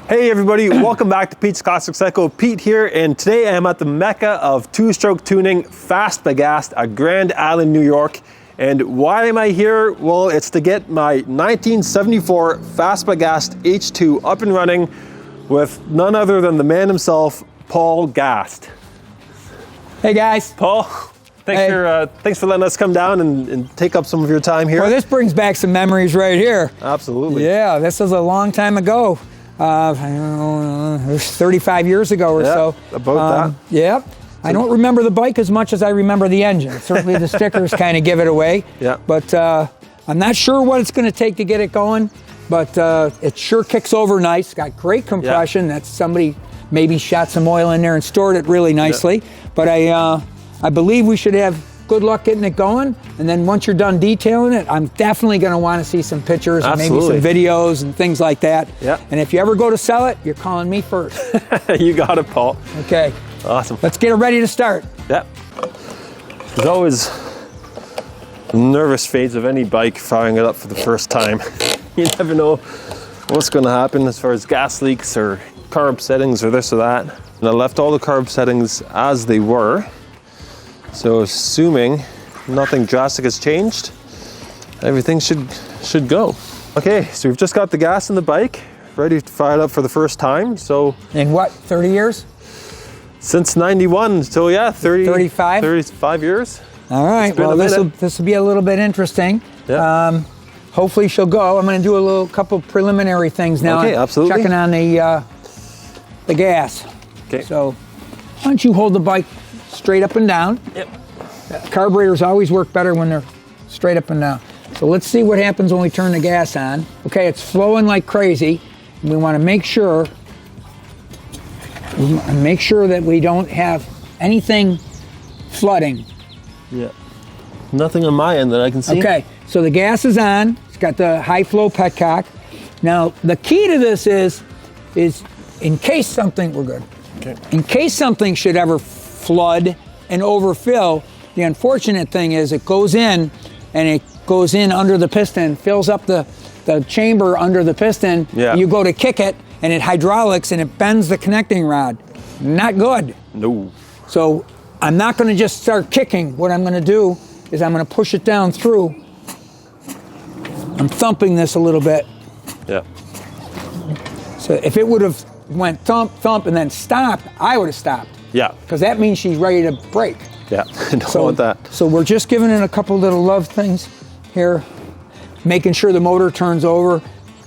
Hey everybody, welcome back to Pete's Classic Cycle. Pete here, and today I am at the mecca of two-stroke tuning, Fast by Gast at Grand Island, New York. And why am I here? Well, it's to get my 1974 Fast by Gast H2 up and running with none other than the man himself, Paul Gast. Hey guys. Paul, thanks for letting us come down and take up some of your time here. Well, this brings back some memories right here. Absolutely. Yeah, this was a long time ago. I don't know, it was 35 years ago or so. About that. Yeah. I don't remember the bike as much as I remember the engine. Certainly the stickers kind of give it away. Yeah. But I'm not sure what it's going to take to get it going, but it sure kicks over nice. Got great compression. Yeah. That's somebody maybe shot some oil in there and stored it really nicely. Yeah. But I believe we should have good luck getting it going. And then once you're done detailing it, I'm definitely going to want to see some pictures and maybe some videos and things like that. Yeah. And if you ever go to sell it, you're calling me first. You got it, Paul. Okay. Awesome. Let's get it ready to start. Yeah. There's always a nervous phase of any bike firing it up for the first time. You never know what's going to happen as far as gas leaks or carb settings or this or that. And I left all the carb settings as they were. So assuming nothing drastic has changed, everything should go. Okay, so we've just got the gas in the bike, ready to fire it up for the first time. So in what, 30 years? Since 91, so yeah, 35 years. All right, well this will be a little bit interesting. Yeah. Hopefully she'll go. I'm going to do a couple preliminary things now. Okay, absolutely. Checking on the gas. Okay. So why don't you hold the bike straight up and down. Yep. Carburetors always work better when they're straight up and down. So let's see what happens when we turn the gas on. Okay, it's flowing like crazy. We want to make sure that we don't have anything flooding. Yeah. Nothing on my end that I can see. Okay, so the gas is on. It's got the high flow petcock. Now the key to this is in case something, we're good. Okay. In case something should ever flood and overfill, the unfortunate thing is it goes in under the piston, fills up the chamber under the piston. Yeah. You go to kick it and it hydraulics and it bends the connecting rod. Not good. No. So I'm not going to just start kicking. What I'm going to do is I'm going to push it down through. I'm thumping this a little bit. Yeah. So if it would have went thump, thump, and then stopped, I would have stopped. Yeah. Because that means she's ready to brake. Yeah, I don't want that. So we're just giving it a couple little love things here, making sure the motor turns over.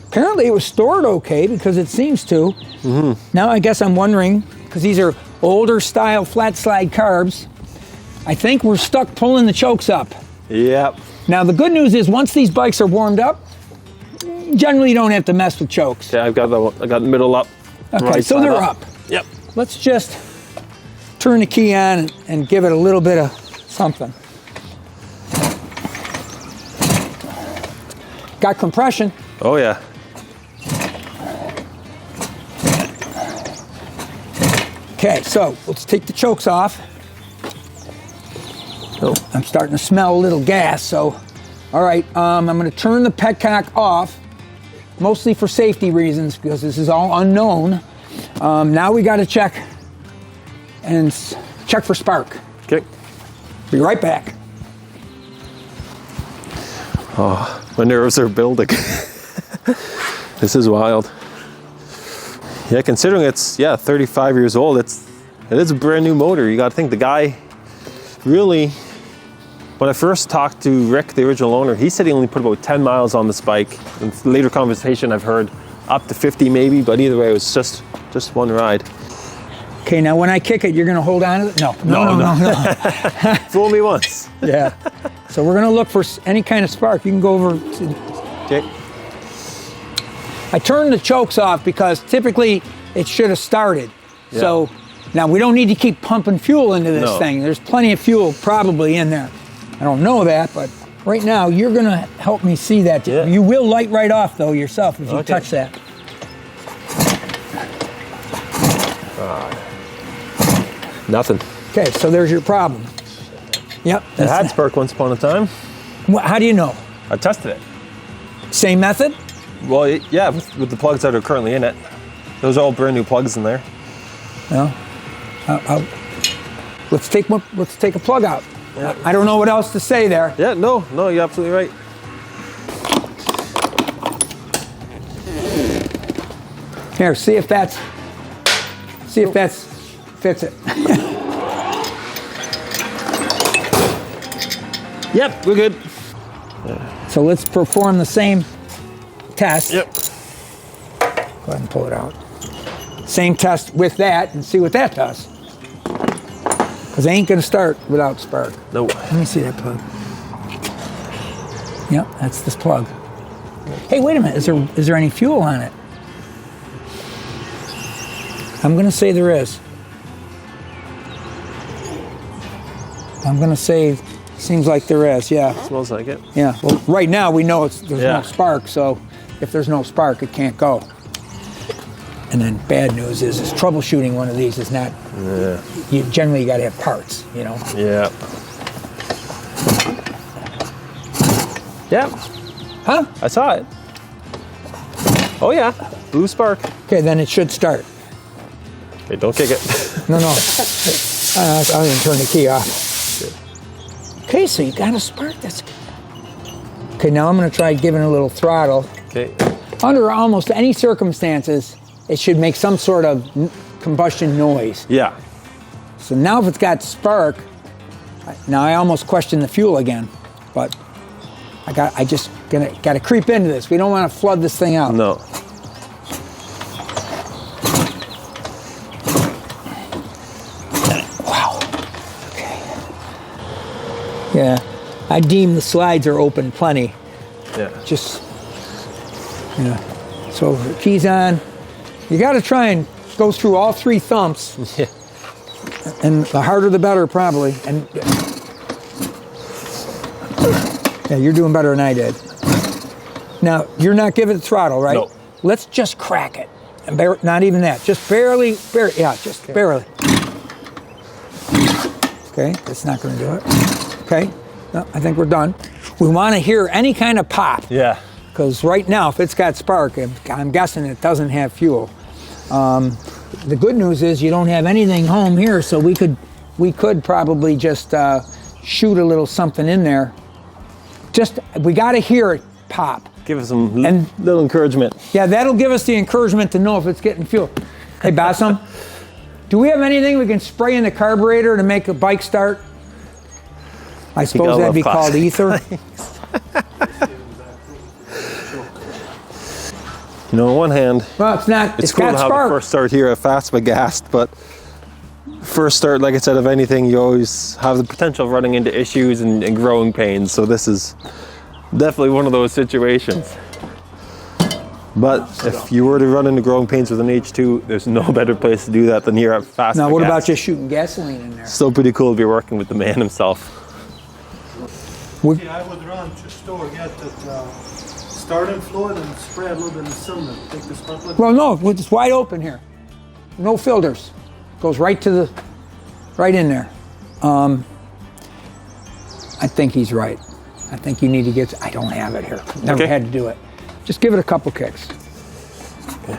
Apparently it was stored okay because it seems to. Mm-hmm. Now I guess I'm wondering, because these are older style flat slide carbs, I think we're stuck pulling the chokes up. Yeah. Now the good news is once these bikes are warmed up, generally you don't have to mess with chokes. Yeah, I got the middle up. Okay, right so they're up. Yep. Let's just turn the key on and give it a little bit of something. Got compression. Oh yeah. Okay, so let's take the chokes off. Oh. I'm starting to smell a little gas, so all right, I'm going to turn the petcock off, mostly for safety reasons because this is all unknown. Now we got to check for spark. Okay. Be right back. Oh, my nerves are building. This is wild. Yeah, considering it's 35 years old, it is a brand new motor. You got to think the guy really. When I first talked to Rick, the original owner, he said he only put about 10 miles on this bike. In later conversation, I've heard up to 50 maybe, but either way, it was just one ride. Okay, now when I kick it, you're going to hold on to it? No. Fool me once. Yeah. So we're going to look for any kind of spark. You can go over to... Okay. I turned the chokes off because typically it should have started. Yeah. So now we don't need to keep pumping fuel into this thing. There's plenty of fuel probably in there. I don't know that, but right now you're going to help me see that. Yeah. You will light right off though yourself if you touch that. Nothing. Okay, so there's your problem. Yep. It had spark once upon a time. How do you know? I tested it. Same method? Well, yeah, with the plugs that are currently in it. Those are all brand new plugs in there. Well, let's take a plug out. Yeah. I don't know what else to say there. Yeah, no, you're absolutely right. Here, see if that's fits it. Yep, we're good. So let's perform the same test. Yep. Go ahead and pull it out. Same test with that and see what that does. Because they ain't going to start without spark. No. Let me see that plug. Yep, that's this plug. Hey, wait a minute. Is there any fuel on it? I'm going to say there is. I'm going to say, seems like there is, yeah. Smells like it. Yeah, well, right now we know there's Yeah. no spark, so if there's no spark, it can't go. And then bad news is troubleshooting one of these is not, you generally got to have parts, you know? Yeah. Yeah. Huh? I saw it. Oh yeah, blue spark. Okay, then it should start. Okay, don't kick it. No. I'll even turn the key off. Okay, so you got a spark. That's okay. Now I'm going to try giving a little throttle. Okay. Under almost any circumstances, it should make some sort of combustion noise. Yeah. So now if it's got spark, now I almost question the fuel again, but I just got to creep into this. We don't want to flood this thing out. No. Yeah, I deem the slides are open plenty. Yeah. Just, yeah. So the key's on. You got to try and go through all three thumps. Yeah. And the harder the better, probably. And yeah, you're doing better than I did. Now, you're not giving it throttle, right? No. Let's just crack it. And not even that. Just barely, yeah, just barely. Okay, that's not going to do it. Okay, no, I think we're done. We want to hear any kind of pop. Yeah. Because right now, if it's got spark, I'm guessing it doesn't have fuel. The good news is you don't have anything home here, so we could probably just shoot a little something in there. We got to hear it pop. Give us some little encouragement. Yeah, that'll give us the encouragement to know if it's getting fuel. Hey, Bassam, do we have anything we can spray in the carburetor to make a bike start? I suppose that'd be called ether. You know, on one hand, Well, it's not. it's cool got to have spark. the first start here at By Gast, but first start, like I said, of anything, you always have the potential of running into issues and growing pains. So this is definitely one of those situations. But if you were to run into growing pains with an H2, there's no better place to do that than here at By Now, what Gast. about just shooting gasoline in there? Still pretty cool to be working with the man himself. Yeah, I would run to store, get that starting fluid and spray a little bit of cylinder. Take the spark plug. Well, no, it's wide open here. No filters. Goes right in there. I think he's right. I think you need to get. I don't have it here. Never had to do it. Just give it a couple kicks. Okay.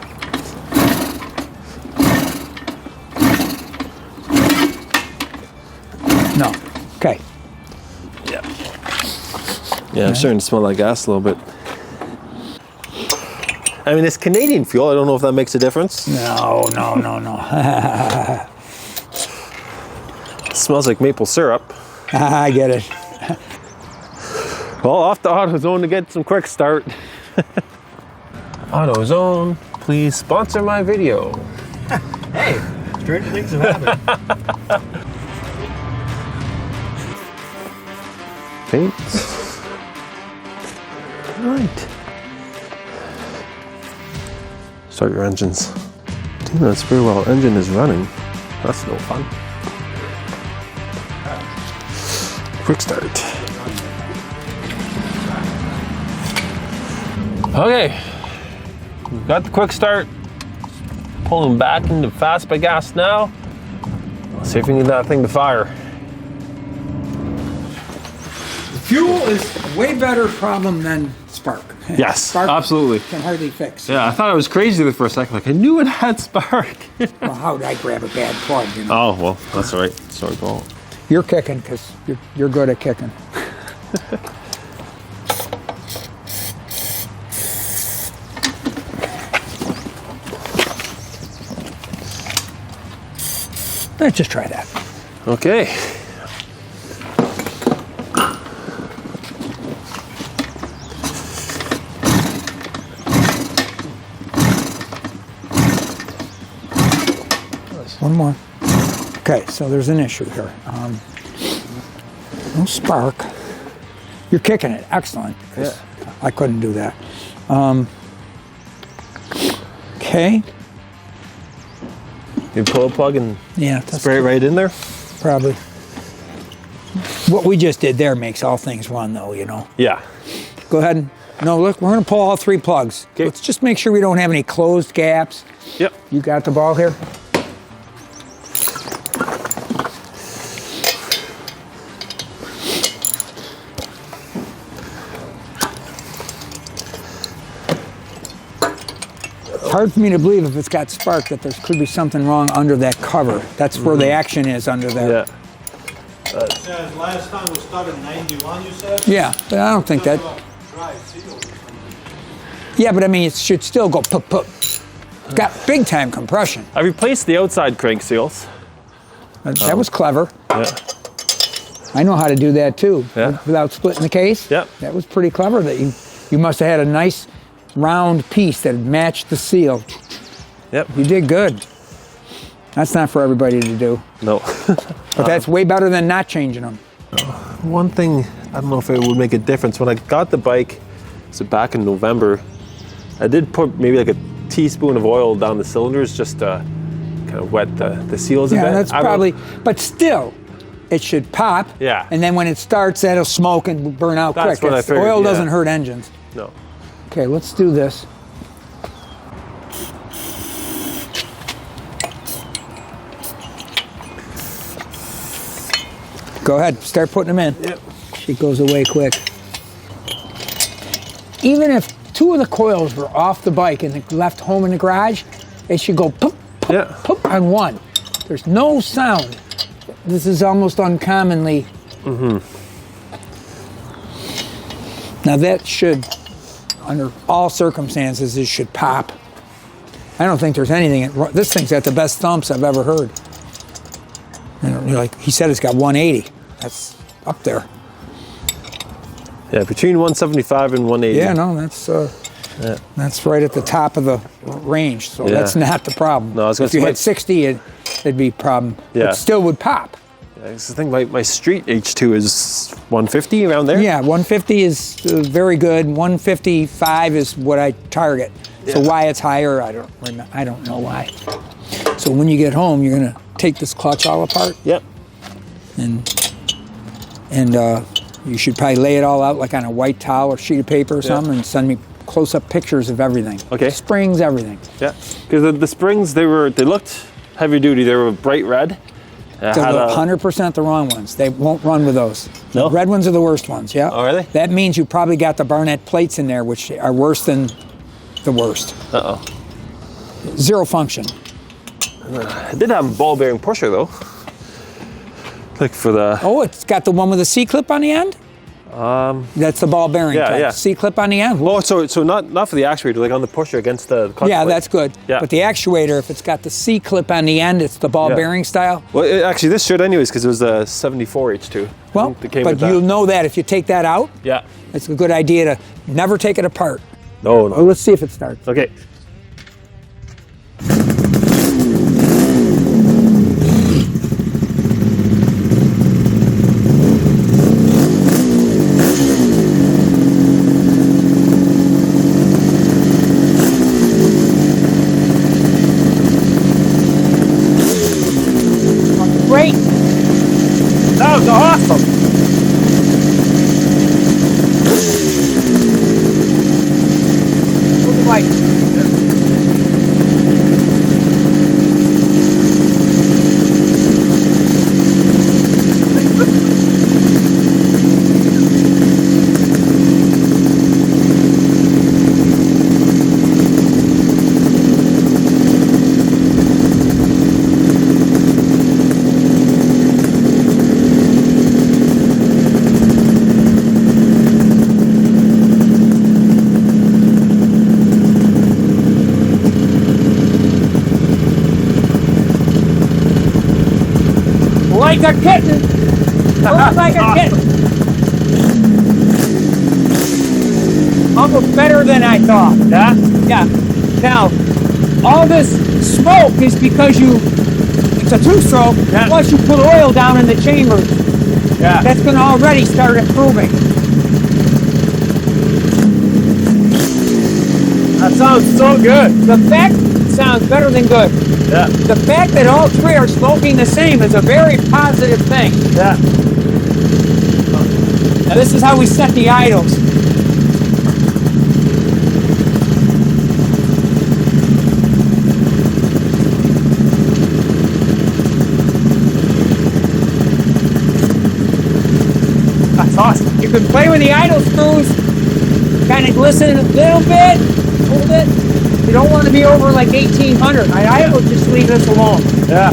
No. Okay. Yeah, I'm starting to smell like gas a little bit. I mean, it's Canadian fuel. I don't know if that makes a difference. No. It smells like maple syrup. I get it. Well, off to AutoZone to get some quick start. AutoZone, please sponsor my video. Hey, strange things have happened. Paint. Right. Start your engines. Damn, that's very well. Engine is running. That's no fun. Quick start. Okay. We've got the quick start. Pulling back into By Gast now. Let's see if we can get that thing to fire. Fuel is way better problem than spark. Yes, Spark absolutely. can hardly fix. Yeah, I thought I was crazy the first second. Like, I knew it had spark. Well, how did I grab a bad plug? You know? Oh, well, that's all right. Sorry, Paul. You're kicking because you're good at kicking. Let's just try that. Okay. One more. Okay, so there's an issue here. No spark. You're kicking it. Excellent. Yeah. I couldn't do that. Okay. You pull a plug and Yeah, that's spray it right in there? probably. What we just did there makes all things run, though, you know. Yeah. Go ahead and, no, look, we're going to pull all 3 plugs. Okay. Let's just make sure we don't have any closed gaps. Yep. You got the ball here? It's hard for me to believe if it's got spark that there could be something wrong under that cover. That's where the action is under there. Yeah. It says last time we started in 91, you said? Yeah, but I don't think that. Dry seal or something. Yeah, but I mean, it should still go pup pup. It's got big time compression. I replaced the outside crank seals. That was clever. Yeah. I know how to do that too, Yeah. without splitting the case. Yep. That was pretty clever. That you must have had a nice round piece that matched the seal. Yep. You did good. That's not for everybody to do, No. but that's way better than not changing them. One thing, I don't know if it would make a difference. When I got the bike, so back in November, I did put maybe like a teaspoon of oil down the cylinders just to kind of wet the seals a bit. Yeah, that's I don't- probably. But still, it should pop. Yeah. And then when it starts, that'll smoke and burn out That's quick. what I figured, Oil yeah. doesn't hurt engines. No. Okay, let's do this. Go ahead, start putting them in. Yep. It goes away quick. Even if 2 of the coils were off the bike and left home in the garage, it should go poop, poop, Yeah. poop on one. There's no sound. This is almost uncommonly. Now that should, under all circumstances, it should pop. I don't think there's anything. This thing's got the best thumps I've ever heard. Like he said, it's got 180. That's up there. Yeah, between 175 and 180. Yeah, no, that's right at the top of the range. So Yeah. that's not the problem. No, I was gonna if you say had 60, it'd be a problem. Yeah. It still would pop. That's the thing, my street H2 is 150 around there. Yeah, 150 is very good. 155 is what I target. So Yeah. why it's higher, I don't know why. So when you get home, you're gonna take this clutch all apart, Yep. and you should probably lay it all out like on a white towel or sheet of paper or something, and send me close-up pictures of everything. Okay. Springs, everything. Yeah. Because the springs, they looked heavy duty. They were bright red. They're 100% the wrong ones. They won't run with those. No? The red ones are the worst ones, yeah. Oh, are they? That means you probably got the Barnett plates in there, which are worse than the worst. Uh-oh. Zero function. I did have a ball bearing pusher though. Like for the Oh, it's got the one with the C-clip on the end? That's the ball bearing Yeah, type. yeah. C-clip on the end? oh, so not for the actuator, like on the pusher against the clutch Yeah, plate. that's good. Yeah. But the actuator, if it's got the C-clip on the end, it's the ball Yeah. bearing style. Well, actually, this should anyways because it was a 74 H2. I Well, think that came but with that. you'll know that if you take that out, Yeah. it's a good idea to never take it apart. No, Well, no. let's see if it starts. Okay. Great. That was awesome. Move the light. like a kitten. Moves like a kitten. Almost better than I thought. Yeah? Yeah. Now, all this smoke is because it's a two-stroke, Yeah. plus you put oil down in the chamber. Yeah. That's going to already start improving. That sounds so good. The fact sounds better than good. Yeah. The fact that all three are smoking the same is a very positive thing. Yeah. Now this is how we set the idles. That's awesome. You can play with the idle screws, kind of glisten a little bit, hold it. You don't want to be over like 1800. I would just leave this alone. Yeah.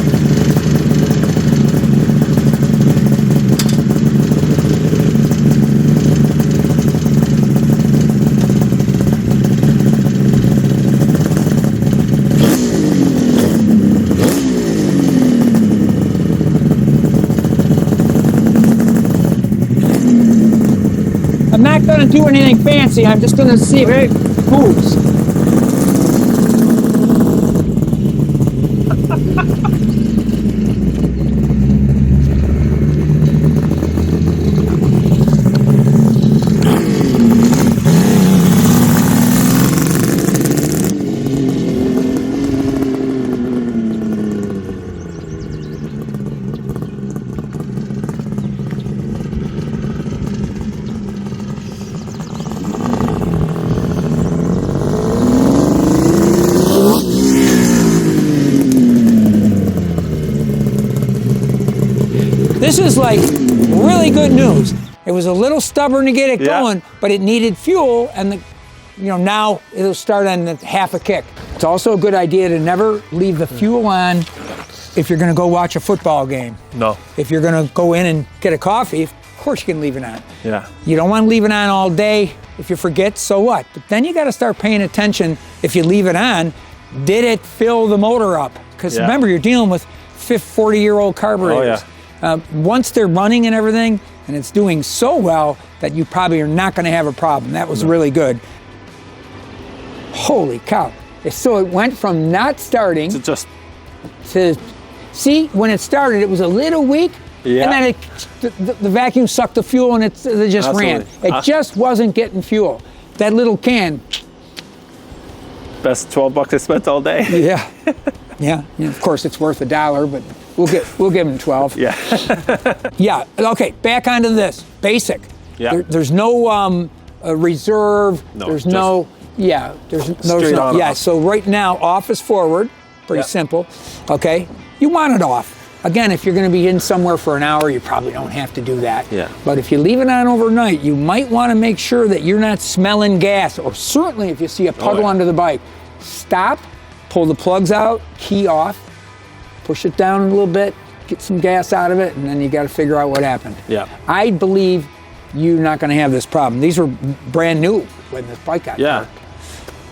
I'm not going to do anything fancy. I'm just going to see if it moves. This is like really good news. It was a little stubborn to get it going, but it needed fuel, and now it'll start on the half a kick. It's also a good idea to never leave the fuel on if you're going to go watch a football game. No. If you're going to go in and get a coffee, of course you can leave it on. Yeah. You don't want to leave it on all day. If you forget, so what? But then you got to start paying attention. If you leave it on, did it fill the motor up? Because remember, you're dealing with 40-year-old carburetors. Oh, yeah. Once they're running and everything, and it's doing so well that you probably are not going to have a problem. That was really good. Holy cow. So it went from not starting Just to, see, when it started, it was a little weak, Yeah. and then the vacuum sucked the fuel and it just ran. Absolutely. It just wasn't getting fuel. That little can, best $12 I spent all day. yeah. Yeah, of course it's worth $1, but we'll give them 12. Yeah. Yeah. Okay. Back onto this basic. Yeah. There's no reserve. No, There's just no. Yeah. There's straight no. on Yeah. off. So right now, off is forward. Pretty Yeah. simple. Okay. You want it off. Again, if you're going to be in somewhere for an hour, you probably don't have to do that. Yeah. But if you leave it on overnight, you might want to make sure that you're not smelling gas, or certainly if you see a puddle under the bike, stop. Pull the plugs out, key off, push it down a little bit, get some gas out of it, and then you got to figure out what happened. Yeah. I believe you're not going to have this problem. These were brand new when this bike got parked.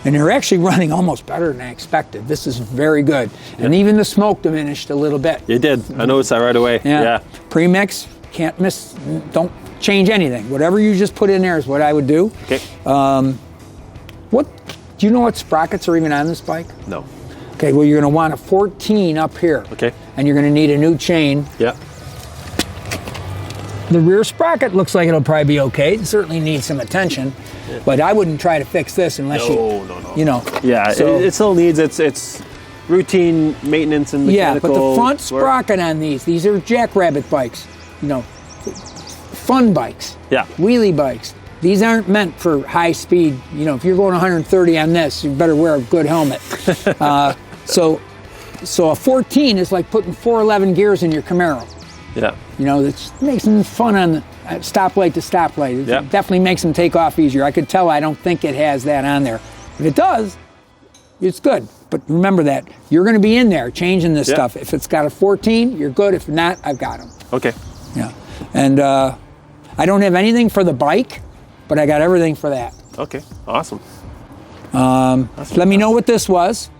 And they're actually running almost better than I expected. This is very good. And even the smoke diminished a little bit. You did. I noticed that right away. Yeah. Premix, can't miss, don't change anything. Whatever you just put in there is what I would do. Okay. Do you know what sprockets are even on this bike? No. Okay, well, you're going to want a 14 up here. Okay. And you're going to need a new chain. Yeah. The rear sprocket looks like it'll probably be okay. It certainly needs some attention, but I wouldn't try to fix this unless No. Yeah, So, it still needs its routine maintenance and mechanical but the front work. sprocket on these are jackrabbit bikes, fun bikes, wheelie bikes. These aren't meant for high speed. If you're going 130 on this, you better wear a good helmet. So a 14 is like putting 411 gears in your Camaro. Yeah. It makes them fun on the stoplight to stoplight. It definitely makes them take off easier. I could tell I don't think it has that on there. If it does, it's good. But remember that. You're going to be in there changing this stuff. If it's got a 14, you're good. If not, I've got them. Okay. Yeah. And I don't have anything for the bike, but I got everything for that. Okay. Awesome. Let me know what this was.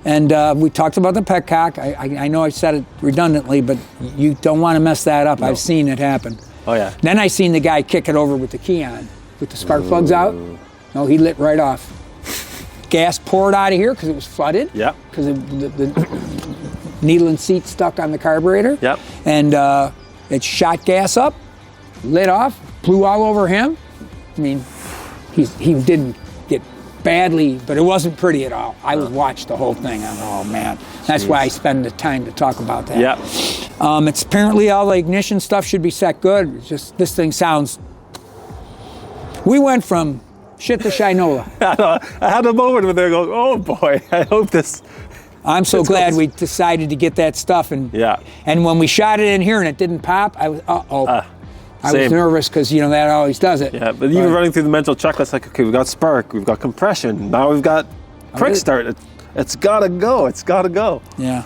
And we talked about the petcock. I know I said it redundantly, but you don't want to mess that up. No. I've seen it happen. Oh yeah. Then I seen the guy kick it over with the key on, with the spark plugs out. No, he lit right off. Gas poured out of here because it was flooded. Yeah. Because the needle and seat stuck on the carburetor. Yep. And it shot gas up, lit off, blew all over him. I mean, he didn't get badly, but it wasn't pretty at all. I watched the whole thing. I'm, oh man, that's why I spend the time to talk about that. Yeah. It's apparently all the ignition stuff should be set good. It's just this thing sounds. We went from shit to Shinola. I had a moment where they're going, oh boy, I hope this. I'm so glad we decided to get that stuff. And Yeah. And when we shot it in here and it didn't pop, I was I was Same. nervous because that always does it. Yeah, but even running through the mental checklist, like, okay, we've got spark, we've got compression, now we've got quick start. It's gotta go. It's gotta go. Yeah.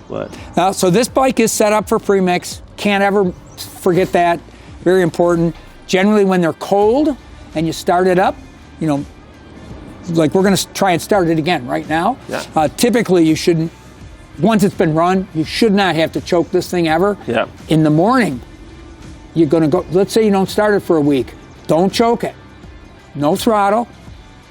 But So this bike is set up for premix. Can't ever forget that. Very important. Generally, when they're cold and you start it up, like we're going to try and start it again right now. Yeah. Typically, you shouldn't. Once it's been run, you should not have to choke this thing ever. Yeah. In the morning, you're going to go. Let's say you don't start it for a week. Don't choke it. No throttle.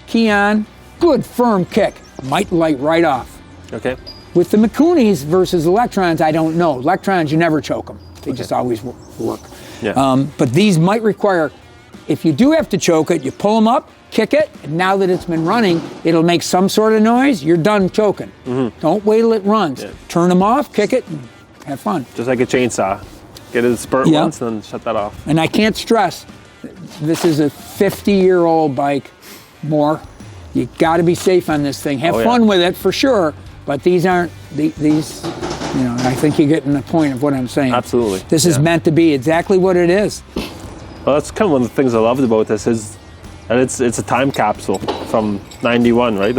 Key on. Good firm kick. Might light right off. okay. With the Mikunis versus Electrons, I don't know. Electrons, you never choke them. They just always work. Yeah. But these might require, if you do have to choke it, you pull them up, kick it, and now that it's been running, it'll make some sort of noise, you're done choking. Don't wait till it runs. Yeah. Turn them off, kick it, and have fun. Just like a chainsaw. Get it spurt Yeah. once, and then shut that off. And I can't stress, this is a 50-year-old bike, more. You got to be safe on this thing. Have Oh, yeah. fun with it for sure, but these aren't these. I think you're getting the point of what I'm saying. Absolutely. This is Yeah. meant to be exactly what it is. Well, that's kind of one of the things I loved about this is that it's a time capsule from '91, right?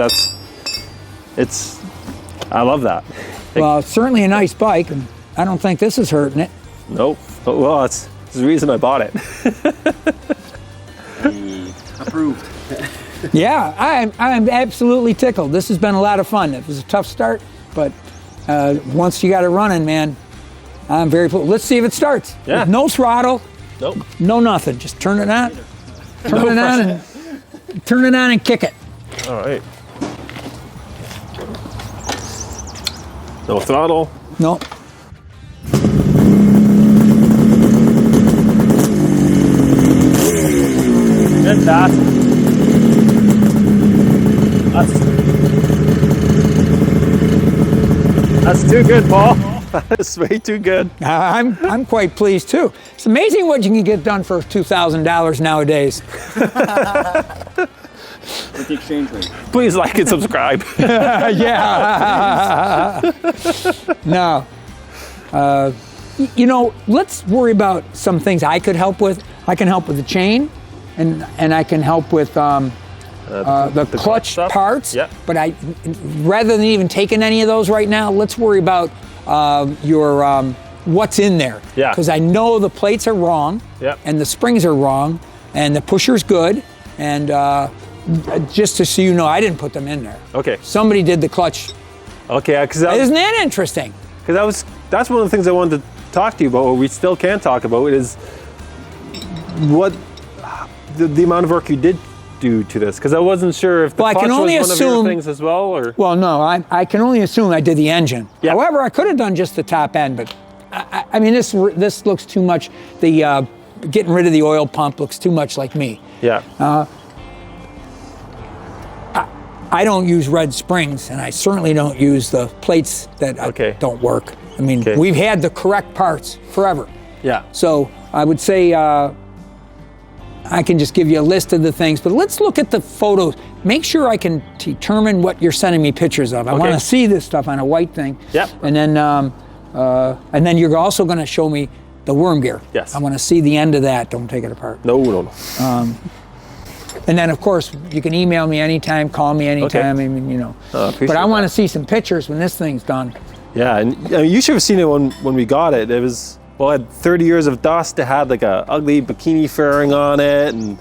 I love that. Well, it's certainly a nice bike, and I don't think this is hurting it. Nope. But, well, it's the reason I bought it. Approved. Yeah, I'm absolutely tickled. This has been a lot of fun. It was a tough start, but once you got it running, man, I'm very. Let's see if it starts. Yeah. With no throttle, Nope. no nothing. Just turn it on, turn it on, and kick it. All right. No throttle. No. Fantastic. That's too good, Paul. That's way too good. I'm quite pleased too. It's amazing what you can get done for $2,000 nowadays. With the exchange rate. Please like and subscribe. Yeah. No. Let's worry about some things I could help with. I can help with the chain, and I can help with the clutch stuff? parts. Yeah. But rather than even taking any of those right now, let's worry about your what's in there. Yeah. Because I know the plates are wrong. Yeah. And the springs are wrong, and the pusher's good, and just to so you know, I didn't put them in there. Okay. Somebody did the clutch. Okay, because Isn't that interesting? that's one of the things I wanted to talk to you about, or we still can talk about, is what the amount of work you did do to this, because I wasn't sure if the Well, I clutch can only was one of assume- your things as well, or Well, no, I can only assume I did the engine. Yeah. However, I could have done just the top end, but I mean, this looks too much. The getting rid of the oil pump looks too much like me. yeah. I don't use red springs, and I certainly don't use the plates that Okay. don't work. I mean, Okay. we've had the correct parts forever. Yeah. So I would say I can just give you a list of the things, but let's look at the photos. Make sure I can determine what you're sending me pictures of. I want to see this stuff on a white thing. Yep. And then you're also going to show me the worm gear. Yes. I want to see the end of that. Don't take it apart. No. And then, of course, you can email me anytime, call me anytime. Okay. I mean, appreciate but I want to that. see some pictures when this thing's done. Yeah, and you should have seen it when we got it. It was, well, it had 30 years of dust. It had like a ugly bikini fairing on it, and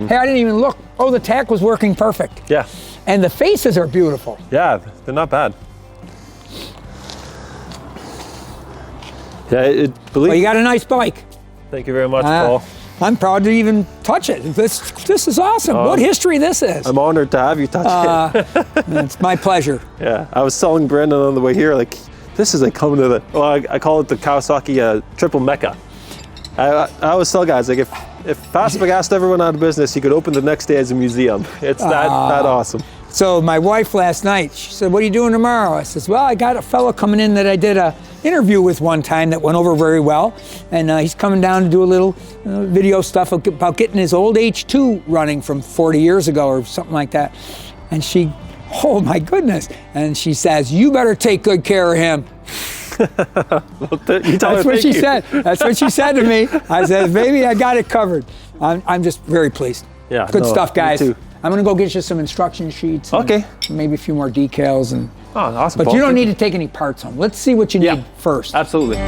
Hey, I didn't even look. Oh, the tack was working perfect. yeah, And the faces are beautiful. they're not bad. Yeah, Well, you got a nice bike. Thank you very much, Paul. I'm proud to even touch it. This is awesome. What history this is. I'm honored to have you touch it. It's my pleasure. Yeah, I was telling Brendan on the way here, like, this is like coming to the, well, I call it the Kawasaki triple mecca. I always tell guys, like, if By Gast ever went out of business, you could open the next day as a museum. It's that awesome. So my wife last night, she said, what are you doing tomorrow? I says, well, I got a fellow coming in that I did a interview with one time that went over very well. And he's coming down to do a little video stuff about getting his old H2 running from 40 years ago or something like that. And she, oh my goodness. And she says, you better take good care of him. That's what she said. That's what she said to me. I said, baby, I got it covered. I'm just very pleased. Yeah, good stuff, guys. Me too. I'm gonna go get you some instruction sheets. Okay. Maybe a few more decals and. Oh, awesome. But Paul. you don't need to take any parts home. Let's see what you need first. Absolutely.